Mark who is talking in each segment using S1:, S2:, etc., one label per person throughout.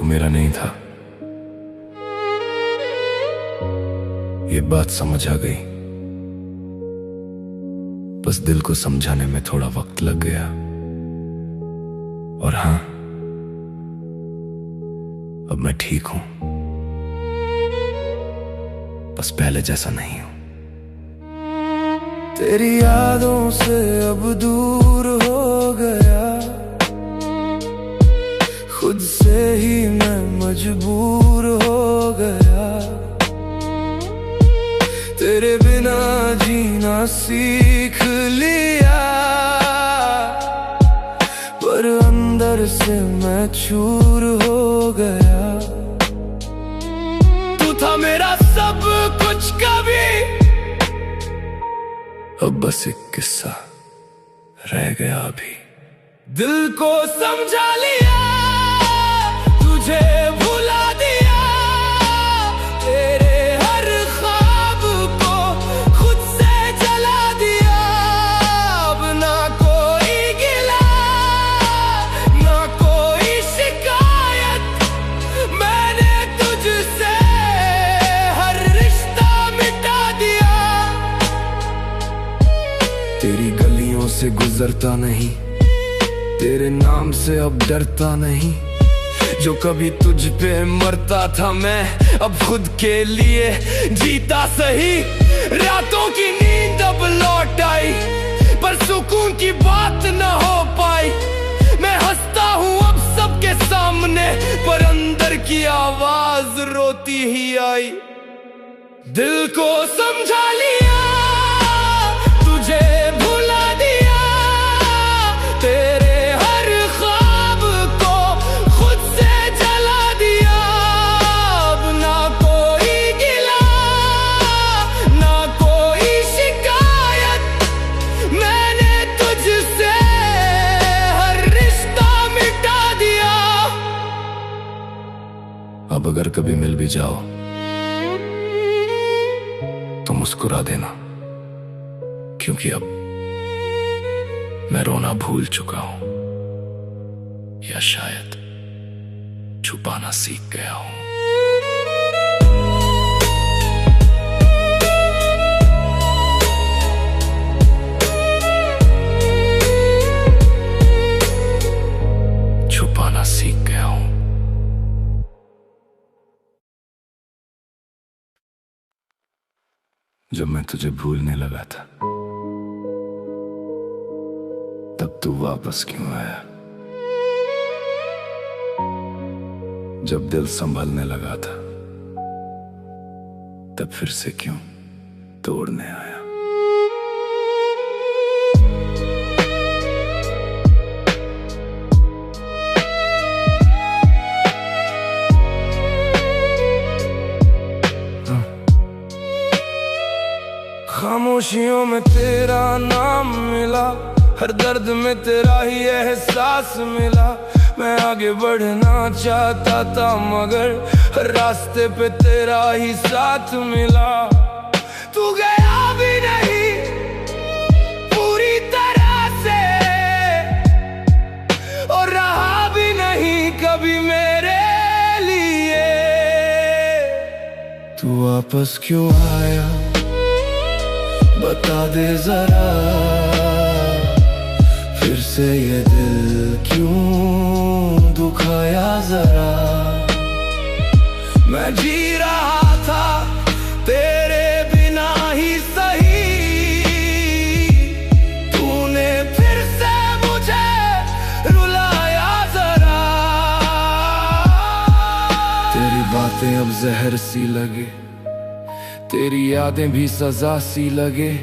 S1: मेरा नहीं था, ये बात समझ आ गई। बस दिल को समझाने में थोड़ा वक्त लग गया। और हाँ, अब मैं ठीक हूं, बस पहले जैसा नहीं हूं।
S2: तेरी यादों से अब दूर हो गया, खुद से ही मैं मजबूर हो गया। तेरे बिना जीना सीख लिया, पर अंदर से मैं चूर हो गया। तू था मेरा सब कुछ कभी,
S1: अब बस एक किस्सा रह गया अभी।
S2: दिल को समझा लिया, तुझे भुला दिया। तेरे हर ख्वाब को खुद से जला दिया। अब ना कोई गिला, ना कोई शिकायत। मैंने तुझसे हर रिश्ता मिटा दिया। तेरी गलियों से गुजरता नहीं, तेरे नाम से अब डरता नहीं। जो कभी तुझ पे मरता था मैं, अब खुद के लिए जीता सही। रातों की नींद अब लौट आई, पर सुकून की बात न हो पाई। मैं हंसता हूँ अब सबके सामने, पर अंदर की आवाज रोती ही आई। दिल को समझा लिया, तुझे भुला दिया। तेरे हर ख्वाब को खुद से जला दिया। अब ना कोई गिला, ना कोई शिकायत। मैंने तुझसे हर रिश्ता मिटा दिया।
S1: अब अगर कभी मिल भी जाओ तो मुस्कुरा देना, क्योंकि अब मैं रोना भूल चुका हूं, या शायद छुपाना सीख गया हूं। छुपाना सीख गया हूं। जब मैं तुझे भूलने लगा था, तब तू वापस क्यों आया? जब दिल संभलने लगा था, तब फिर से क्यों तोड़ने आया?
S2: खामोशियों में तेरा नाम मिला, हर दर्द में तेरा ही एहसास मिला। मैं आगे बढ़ना चाहता था, मगर हर रास्ते पे तेरा ही साथ मिला। तू गया भी नहीं पूरी तरह से, और रहा भी नहीं कभी मेरे लिए। तू वापस क्यों आया, बता दे जरा। फिर से ये दिल क्यों दुखाया जरा। मैं जी रहा था तेरे बिना ही सही, तूने फिर से मुझे रुलाया जरा। तेरी बातें अब जहर सी लगे, तेरी यादें भी सजा सी लगे।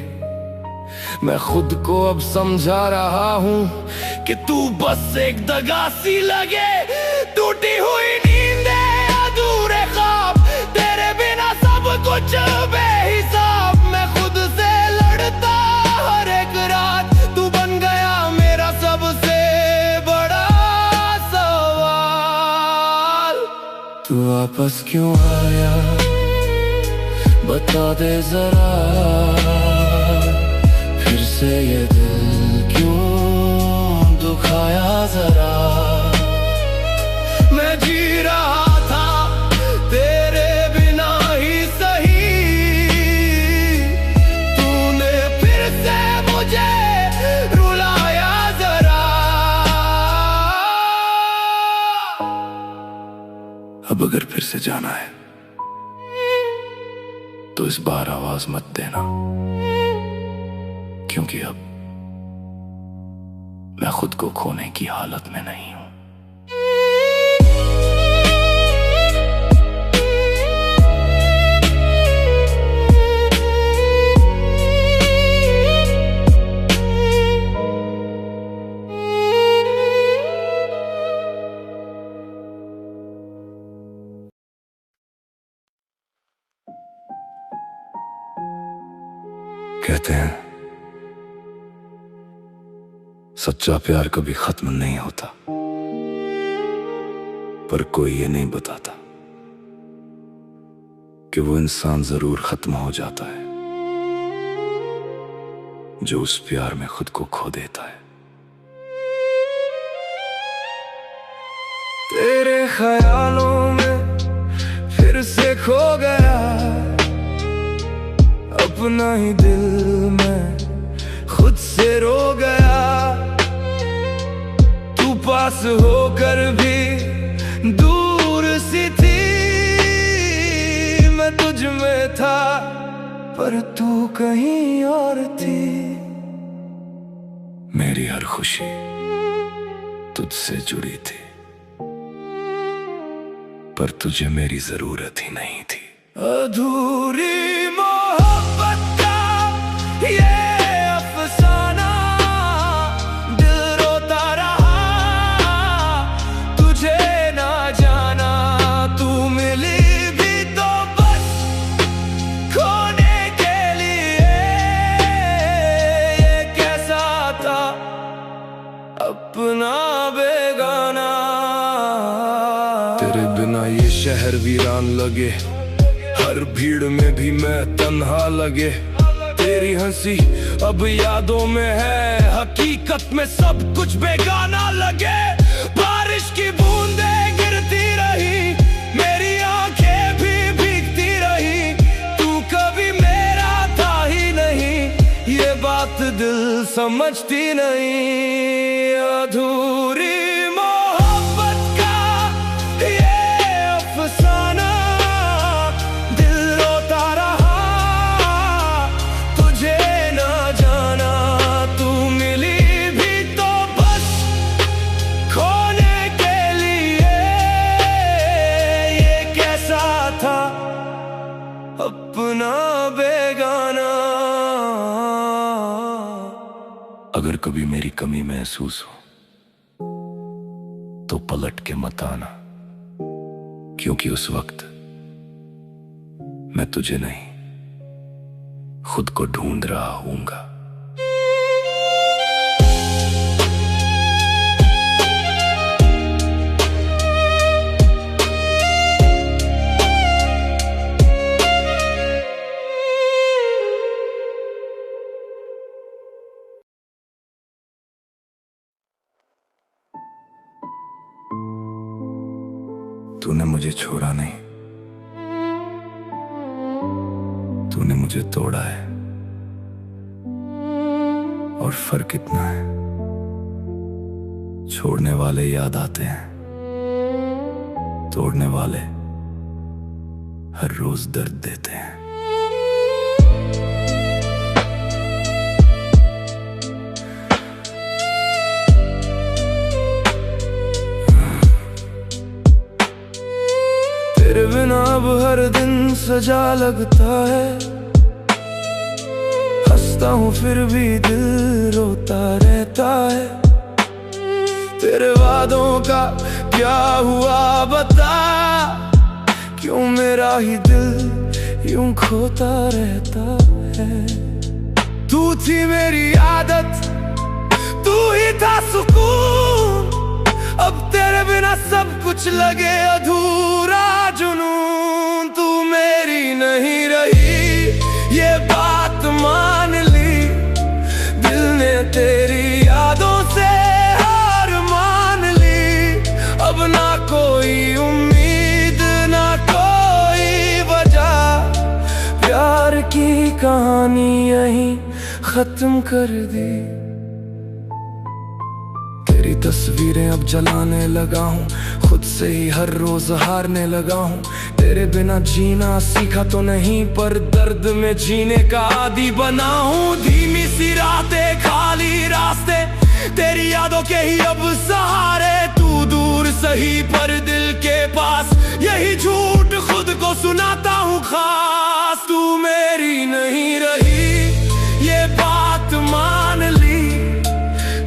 S2: मैं खुद को अब समझा रहा हूँ कि तू बस एक दगा सी लगे। टूटी हुई नींदें, अधूरे ख्वाब, तेरे बिना सब कुछ बेहिसाब। मैं खुद से लड़ता हर एक रात, तू बन गया मेरा सबसे बड़ा सवाल। तू वापस क्यों आया, बता दे जरा। फिर से ये दिल क्यों दुखाया जरा। मैं जी रहा
S1: अगर फिर से जाना है तो इस बार आवाज मत देना, क्योंकि अब मैं खुद को खोने की हालत में नहीं हूं। कहते हैं सच्चा प्यार कभी खत्म नहीं होता, पर कोई ये नहीं बताता कि वो इंसान जरूर खत्म हो जाता है जो उस प्यार में खुद को खो देता है।
S2: तेरे ख्यालों में फिर से खो गया, अपना ही दिल में खुद से रो गया। तू पास होकर भी दूर सी थी, मैं तुझ में था पर तू कहीं और थी।
S1: मेरी हर खुशी तुझसे जुड़ी थी, पर तुझे मेरी जरूरत ही नहीं थी।
S2: अधूरी मोहब्बत का ये अफसाना, दिल रोता रहा तुझे ना जाना। तू मिली भी तो बस खोने के लिए, ये कैसा था अपना बेगाना। तेरे बिना ये शहर वीरान लगे, हर भीड़ में भी मैं तन्हा लगे। तेरी हंसी अब यादों में है, हकीकत में सब कुछ बेगाना लगे। बारिश की बूंदें गिरती रही, मेरी आंखें भी भीगती रही। तू कभी मेरा था ही नहीं, ये बात दिल समझती नहीं। अधूरी अपना बेगाना।
S1: अगर कभी मेरी कमी महसूस हो तो पलट के मत आना, क्योंकि उस वक्त मैं तुझे नहीं खुद को ढूंढ रहा हूंगा। तूने मुझे छोड़ा नहीं, तूने मुझे तोड़ा है। और फर्क इतना है, छोड़ने वाले याद आते हैं, तोड़ने वाले हर रोज दर्द देते हैं।
S2: तेरे बिना अब हर दिन सजा लगता है, हंसता हूँ फिर भी दिल रोता रहता है। तेरे वादों का क्या हुआ बता, क्यों मेरा ही दिल यूं खोता रहता है। तू थी मेरी आदत, तू ही था सुकून, अब तेरे बिना सब कुछ लगे अधूरा। जुनून तू मेरी नहीं रही, ये बात मान ली। दिल ने तेरी यादों से हार मान ली। अब ना कोई उम्मीद ना कोई वजह, प्यार की कहानी यहीं खत्म कर दी। तेरी तस्वीरें अब जलाने लगा हूँ, खुद से ही हर रोज हारने लगा हूँ। तेरे बिना जीना सीखा तो नहीं, पर दर्द में जीने का आदी बना हूँ। धीमी सी रातें, खाली रास्ते, तेरी यादों के ही अब सहारे। तू दूर सही पर दिल के पास, यही झूठ खुद को सुनाता हूँ खास। तू मेरी नहीं रही, ये बात मान ली,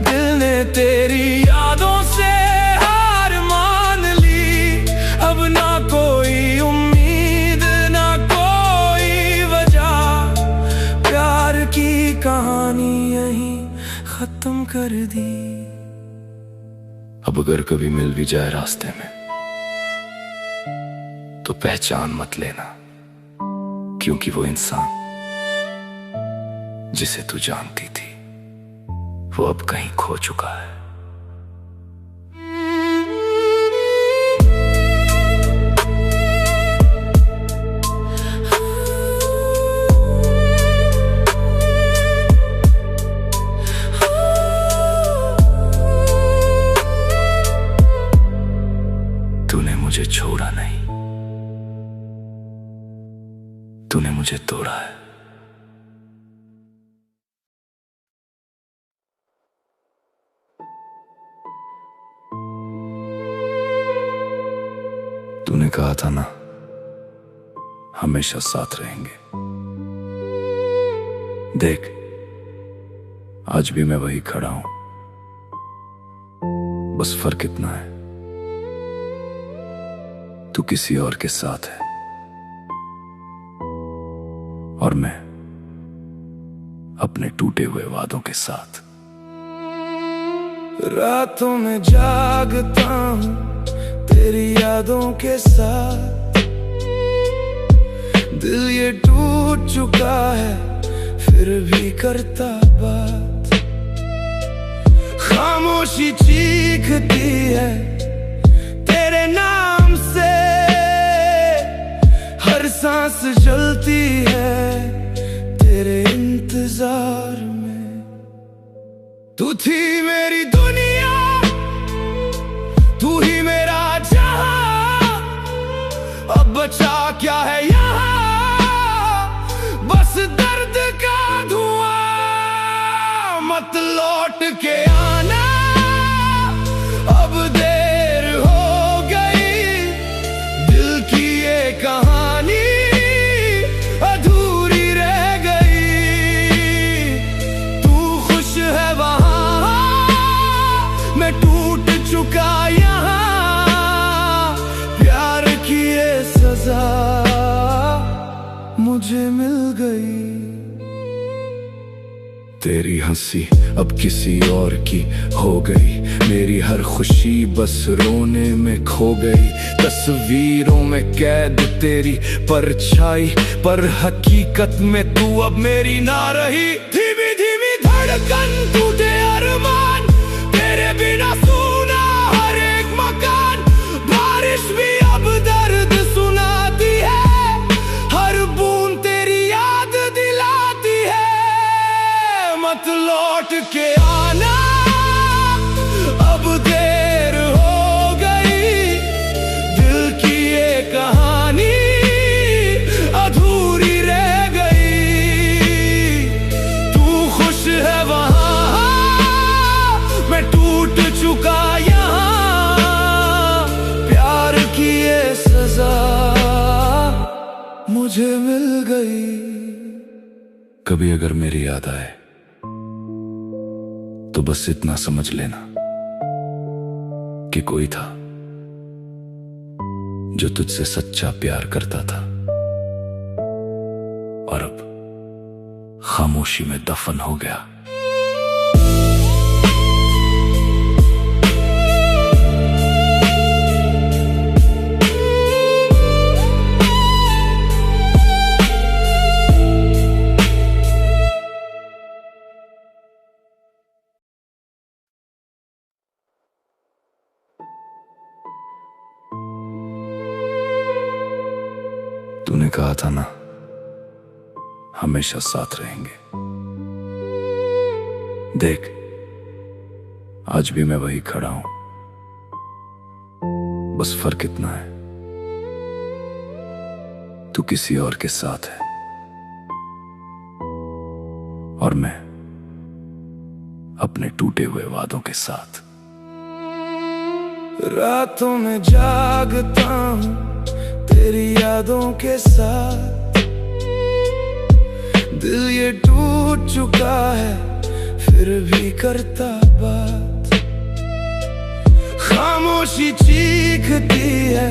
S2: दिल ने तेरी यादों से हार मान ली। अब ना कोई उम्मीद, ना कोई वजह, प्यार की कहानी यहीं खत्म कर दी।
S1: अब अगर कभी मिल भी जाए रास्ते में तो पहचान मत लेना, क्योंकि वो इंसान जिसे तू जानती थी वो अब कहीं खो चुका है। तूने मुझे छोड़ा नहीं, तूने मुझे तोड़ा है। तूने कहा था ना, हमेशा साथ रहेंगे। देख, आज भी मैं वही खड़ा हूं, बस फर्क इतना है, तू किसी और के साथ है और मैं अपने टूटे हुए वादों के साथ।
S2: रातों में जागता हूँ तेरी यादों के साथ, दिल ये टूट चुका है फिर भी करता बात। खामोशी चीखती है तेरे नाम से, हर सांस जलती है तेरे इंतजार में। तू थी मेरी दुनिया, तू ही मेरा जहां, अब बचा क्या है यहाँ, बस दर्द का धुआं। मत लौट के आना, अब देर हो गई, दिल की ये कहानी अधूरी रह गई। तू खुश है वहां, मैं टूट चुका यहाँ, प्यार की ये सजा मुझे मिल गई।
S1: तेरी हंसी अब किसी और की हो गई, मेरी हर खुशी बस रोने में खो गई। तस्वीरों में कैद तेरी परछाई, पर हकीकत में तू अब मेरी ना रही।
S2: धीमी धीमी धड़कन, टूटे अरमान, तेरे बिना सूना हर एक मकान। बारिश भी अब दर्द सुनाती है, हर बूंद तेरी याद दिलाती है। मत लौट के आना, अब देर हो गई, दिल की ये कहानी अधूरी रह गई। तू खुश है वहां, मैं टूट चुका यहाँ, प्यार की ये सजा मुझे मिल गई।
S1: कभी अगर मेरी याद आए तो बस इतना समझ लेना कि कोई था जो तुझसे सच्चा प्यार करता था और अब खामोशी में दफन हो गया। तूने कहा था ना, हमेशा साथ रहेंगे। देख, आज भी मैं वही खड़ा हूं, बस फर्क इतना है, तू किसी और के साथ है और मैं अपने टूटे हुए वादों के साथ।
S2: रातों में जागता हूं तेरी यादों के साथ, दिल ये टूट चुका है फिर भी करता बात। खामोशी चीखती है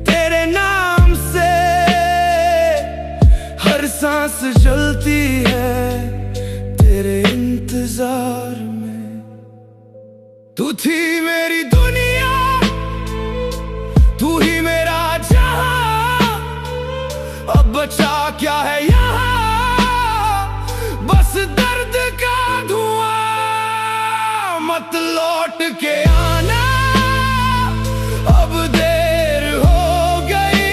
S2: तेरे नाम से, हर सांस जलती है तेरे इंतजार में। तू थी मेरी दुनिया, तू ही मेरा जहां, अब बचा क्या है यहाँ, बस दर्द का धुआं। मत लौट के आना, अब देर हो गई,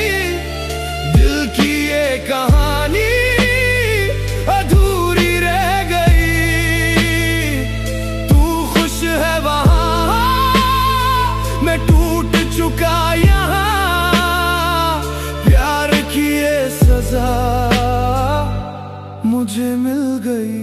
S2: दिल की ये कहानी अधूरी रह गई। तू खुश है वहां, मैं टूट चुका यहाँ, प्यार की ये सजा मुझे मिल गई।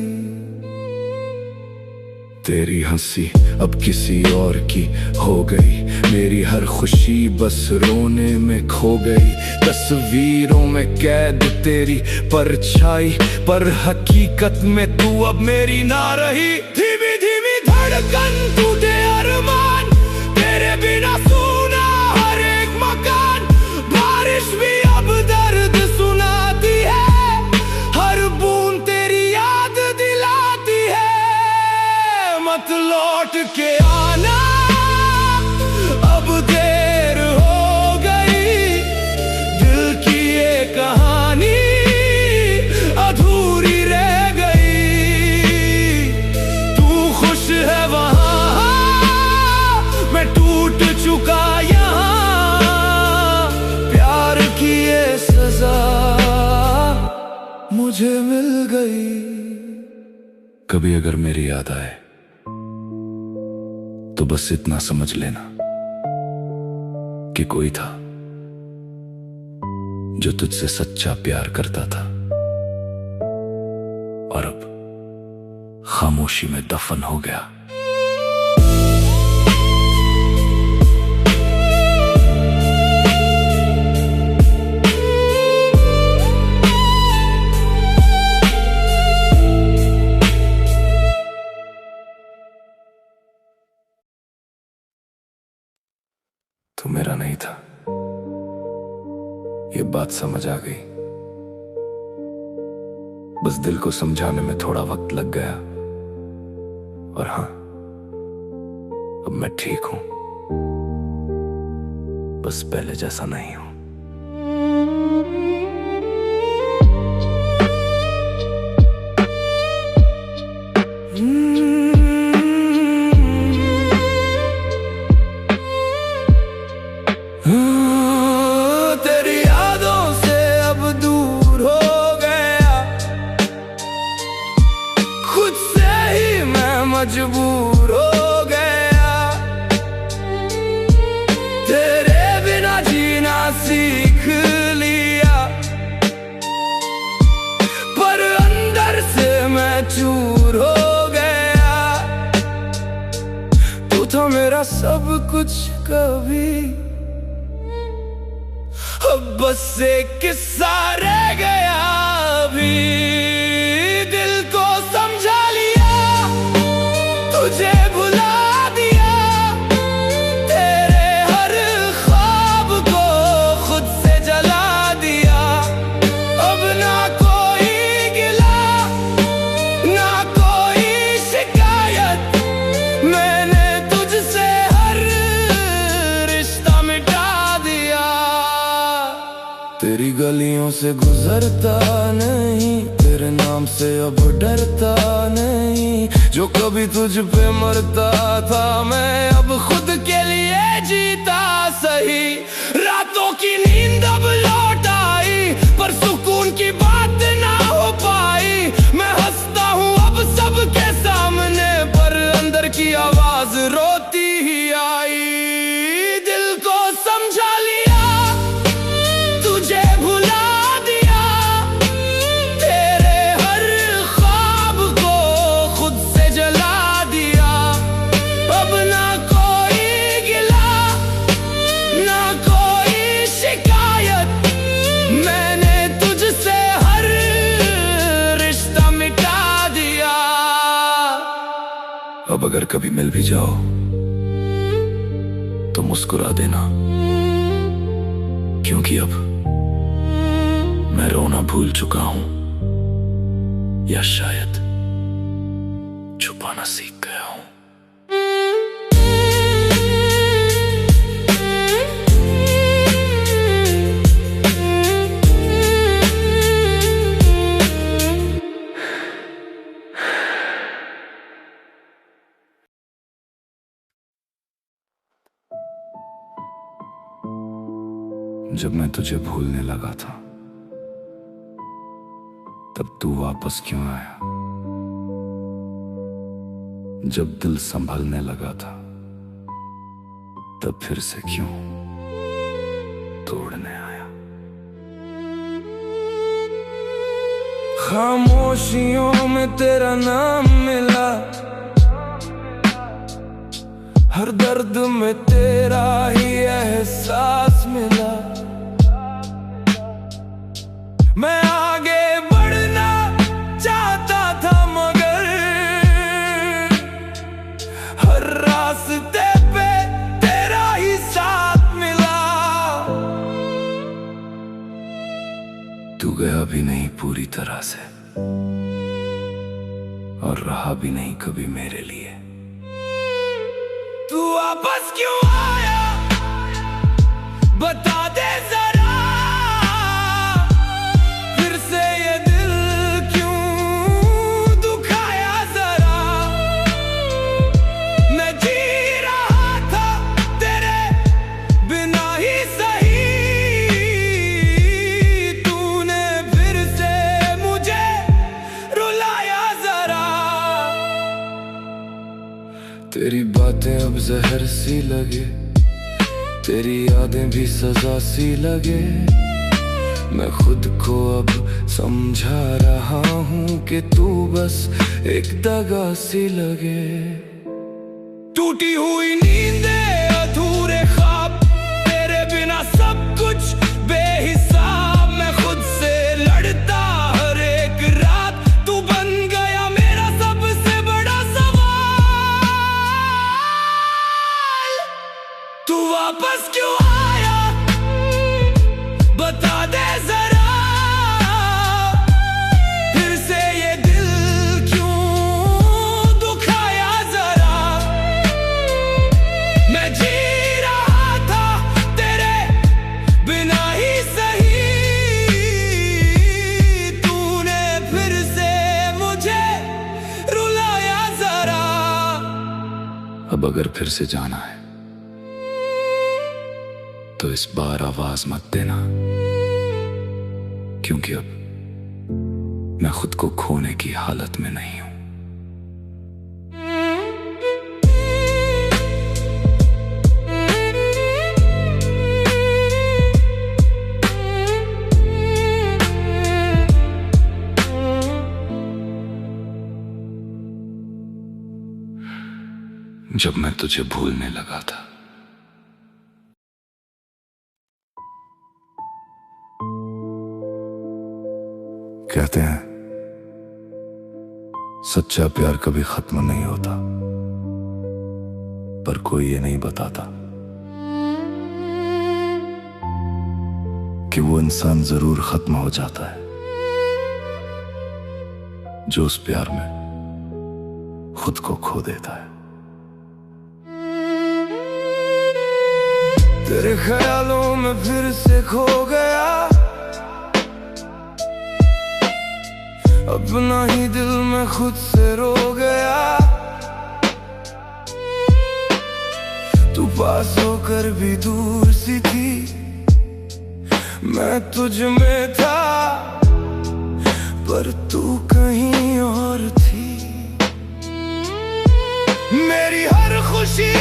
S1: तेरी हंसी अब किसी और की हो गई, मेरी हर खुशी बस रोने में खो गई। तस्वीरों में कैद तेरी परछाई, पर हकीकत में तू अब मेरी ना रही। धीमी धीमी धड़कन टूटे अरमान, तेरे बिना सूना हर एक मकान। बारिश भी अब दर्द सुनाती है, हर बूंद तेरी याद दिलाती है। मत लौट के आना, अब देर हो गई, दिल की ये कहानी अधूरी रह गई। तू खुश है वहां, मैं टूट चुका यहाँ, प्यार की ये सजा मुझे मिल गई। कभी अगर मेरी याद आए तो बस इतना समझ लेना कि कोई था जो तुझसे सच्चा प्यार करता था और अब खामोशी में दफन हो गया। तू मेरा नहीं था, ये बात समझ आ गई, बस दिल को समझाने में थोड़ा वक्त लग गया। और हाँ, अब मैं ठीक हूं, बस पहले जैसा नहीं हूं।
S2: तेरी यादों से अब दूर हो गया, खुद से ही मैं मजबूर हो गया। तेरे बिना जीना सीख लिया, पर अंदर से मैं चूर हो गया। तू था मेरा सब कुछ कभी, अब बस एक किस्सा रह गया। अभी दिल को समझा लिया, तुझे भुला दिया, तेरे हर ख्वाब को खुद से जला दिया। अब ना कोई गिला, ना कोई शिकायत, मैंने तुझसे हर रिश्ता मिटा दिया। तेरी गलियों से गुजरता नहीं, तेरे नाम से अब डरता नहीं। जो कभी तुझ पे मरता था, मैं अब खुद के लिए जीता सही। रातों की नींद अब लौट आई, पर सुकून की बात ना हो पाई। मैं हंसता हूँ अब सबके सामने, पर अंदर की आवाज
S1: अब अगर कभी मिल भी जाओ तो मुस्कुरा देना, क्योंकि अब मैं रोना भूल चुका हूं, या शायद छुपाना सीख गया हूं। जब मैं तुझे भूलने लगा था, तब तू वापस क्यों आया? जब दिल संभलने लगा था, तब फिर से क्यों तोड़ने आया?
S2: खामोशियों में तेरा नाम मिला, हर दर्द में तेरा ही एहसास मिला। मैं आगे बढ़ना चाहता था मगर हर रास्ते पे तेरा ही साथ मिला।
S1: तू गया भी नहीं पूरी तरह से, और रहा भी नहीं कभी मेरे लिए।
S2: तू वापस क्यों आया बता दे जरा, फिर से ये दिल क्यों दुखाया जरा। मैं जी रहा था तेरे बिना ही सही, तूने फिर से मुझे रुलाया जरा। तेरी बातें अब जहर सी लगे, तेरी यादें भी सजा सी लगे। मैं खुद को अब समझा रहा हूँ कि तू बस एक दगा सी लगे। टूटी हुई नींदें, अधूरे ख्वाब, तेरे बिना सब कुछ बेहिसाब। मैं खुद से लड़ता हर एक रात, तू बन गया मेरा सबसे बड़ा सवाल। तू वापस क्यों आया बता दे जरा, फिर से ये दिल क्यों दुखाया जरा। मैं जी रहा था तेरे बिना ही सही, तूने फिर से मुझे रुलाया जरा।
S1: अब अगर फिर से जाना है तो इस बार आवाज मत देना, क्योंकि अब मैं खुद को खोने की हालत में नहीं हूं। जब मैं तुझे भूलने लगा था, कहते हैं सच्चा प्यार कभी खत्म नहीं होता, पर कोई ये नहीं बताता कि वो इंसान जरूर खत्म हो जाता है जो उस प्यार में खुद को खो देता है।
S2: तेरे ख्यालों में फिर से खो गया, अपना ही दिल में खुद से रो गया। तू पास होकर भी दूर सी थी, मैं तुझ में था पर तू कहीं और थी। मेरी हर खुशी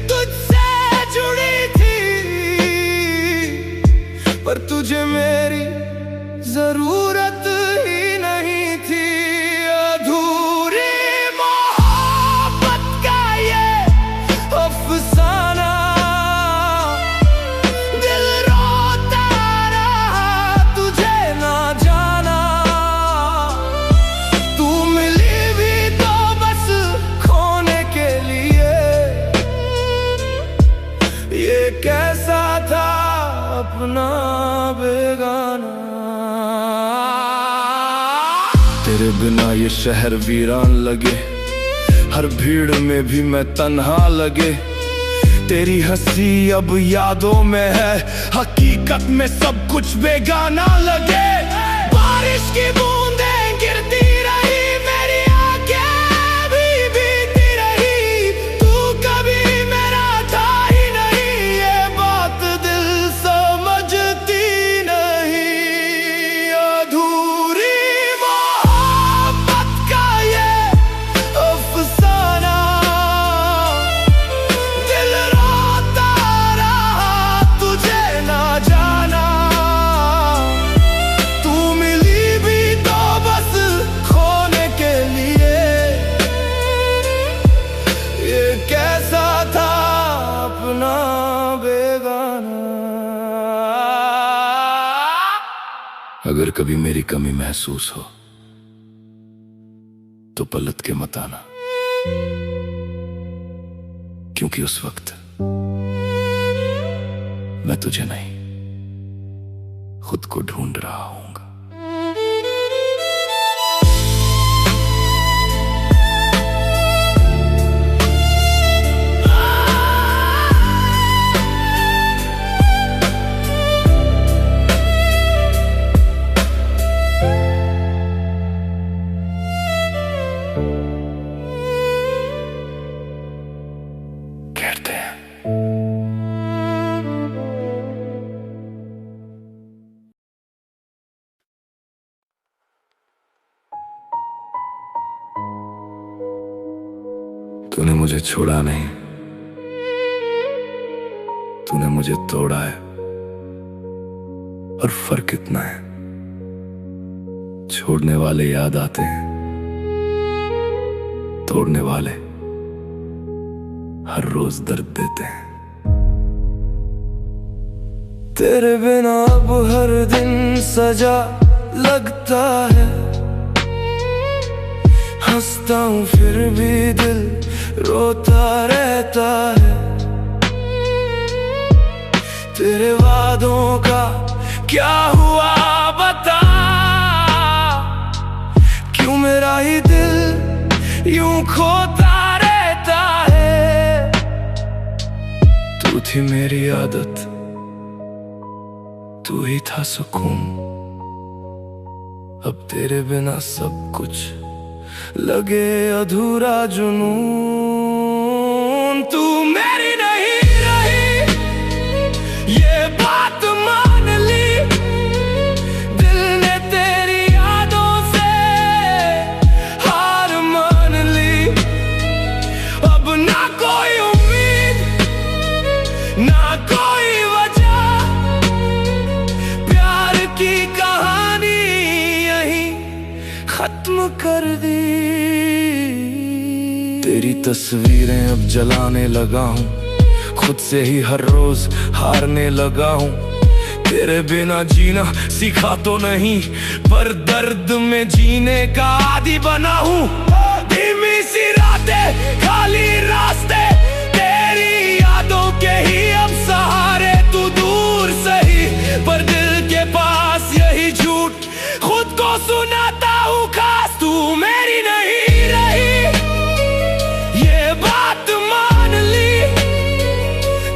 S2: तुझसे जुड़ी थी, पर तुझे मेरी जरूरत ही नहीं थी। अधूरी मोहब्बत का ये अफसाना, दिल रोता रहा तुझे ना जाना। तू मिली भी तो बस खोने
S1: ये शहर वीरान लगे, हर भीड़ में भी मैं तन्हा लगे। तेरी हंसी अब यादों में है, हकीकत में सब कुछ बेगाना लगे। बारिश की बूंदें गिरती रही, मेरी आंखें भी भीगती रही। तू कभी मेरा था ही नहीं, ये बात दिल समझती नहीं। अधूरी मोहब्बत का ये अफसाना, दिल रोता रहा तुझे ना जाना। तू मिली भी तो बस खोने के लिए, ये कैसा था अपना बेगाना। अगर कभी मेरी कमी महसूस हो तो पलट के मत आना, क्योंकि उस वक्त मैं तुझे नहीं, खुद को ढूंढ रहा हूँगा। कहते हैं तूने मुझे छोड़ा नहीं, तूने मुझे तोड़ा है। और फर्क इतना है, छोड़ने वाले याद आते हैं, तोड़ने वाले हर रोज दर्द देते हैं। तेरे बिना अब हर दिन सजा लगता है, हंसता हूँ फिर भी दिल रोता रहता है। तेरे वादों का क्या हुआ बता, क्यों मेरा ही दिल यूं खोता रहता है। तू थी मेरी आदत, तू ही था सुकून, अब तेरे बिना सब कुछ लगे अधूरा जुनून। तू मेरी नहीं रही, ये बात मान ली, दिल ने तेरी यादों से हार मान ली। अब ना कोई उम्मीद, ना कोई वजह, प्यार की कहानी यहीं खत्म कर दी। तेरी तस्वीरें अब जलाने लगा हूँ, खुद से ही हर रोज हारने लगा हूँ। तेरे बिना जीना सीखा तो नहीं, पर दर्द में जीने का आदी बना हूँ। धीमी सी रातें, खाली रास्ते, तेरी यादों के ही अब सहारे। तू दूर सही पर दिल के पास, यही झूठ खुद को सुनाता हूँ खास। तू मेरी नहीं रही, ये बात मान ली,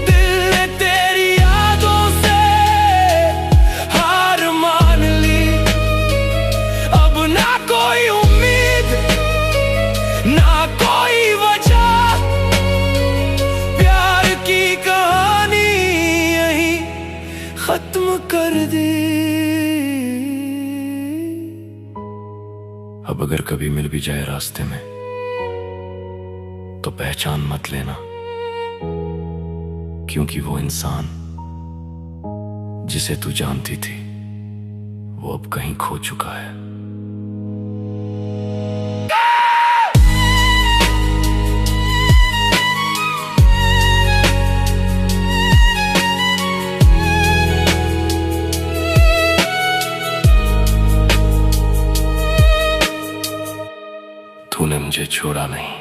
S1: दिल ने तेरी यादों से हार मान ली। अब ना कोई उम्मीद, ना कोई वजह, प्यार की कहानी यहीं खत्म कर दी। अब अगर कभी मिल भी जाए रास्ते में तो पहचान मत लेना, क्योंकि वो इंसान जिसे तू जानती थी वो अब कहीं खो चुका है। तूने मुझे छोड़ा नहीं,